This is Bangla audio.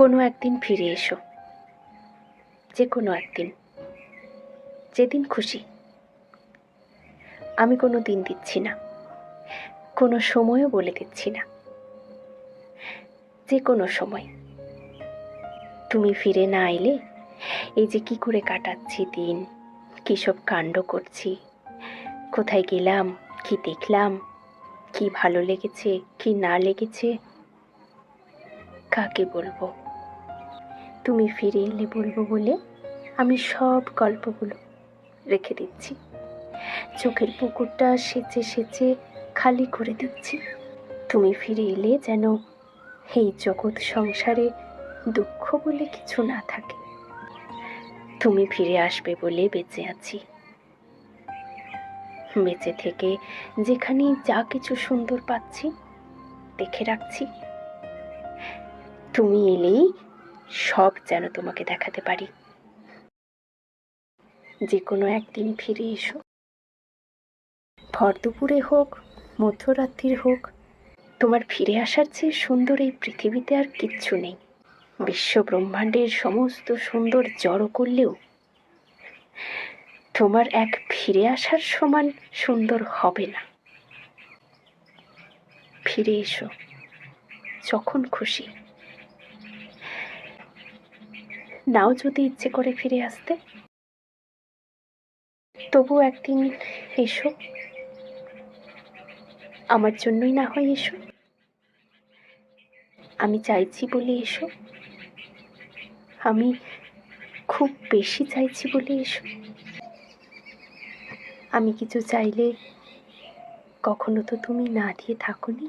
কোনো একদিন ফিরে এসো, যে কোনো একদিন, যেদিন খুশি। আমি কোনো দিন দিচ্ছি না, কোনো সময়ও বলে দিচ্ছি না, যে কোনো সময়। তুমি ফিরে না এলে এই যে কি করে কাটাচ্ছি দিন, কী সব কাণ্ড করছি, কোথায় গেলাম, কি দেখলাম, কি ভালো লেগেছে কি না লেগেছে, কাকে বলবো? তুমি ফিরে এলে বলবো বলে আমি সব গল্পগুলো রেখে দিচ্ছি, চোখের পুকুরটা সেচে সেচে খালি করে দিচ্ছি। তুমি ফিরে এলে যেন এই জগৎ সংসারে দুঃখ বলে কিছু না থাকে। তুমি ফিরে আসবে বলে বেঁচে আছি, বেঁচে থেকে যেখানে যা কিছু সুন্দর পাচ্ছি দেখে রাখছি। তুমি এলেই সব যেন তোমাকে দেখাতে পারি। যে কোনো একদিন ফিরে এসো, ভর দুপুরে হোক, মধ্যরাত্রির হোক। তোমার ফিরে আসার চেয়ে সুন্দর এই পৃথিবীতে আর কিচ্ছু নেই। বিশ্ব ব্রহ্মাণ্ডের সমস্ত সুন্দর জড়ো করলেও তোমার এক ফিরে আসার সমান সুন্দর হবে না। ফিরে এসো যখন খুশি। নাও যদি ইচ্ছে করে ফিরে আসতে, তবু একদিন এসো, আমার জন্যই না হয় এসো। আমি চাইছি বলে এসো, আমি খুব বেশি চাইছি বলে এসো। আমি কিছু চাইলে কখনো তো তুমি না দিয়ে থাকোনি।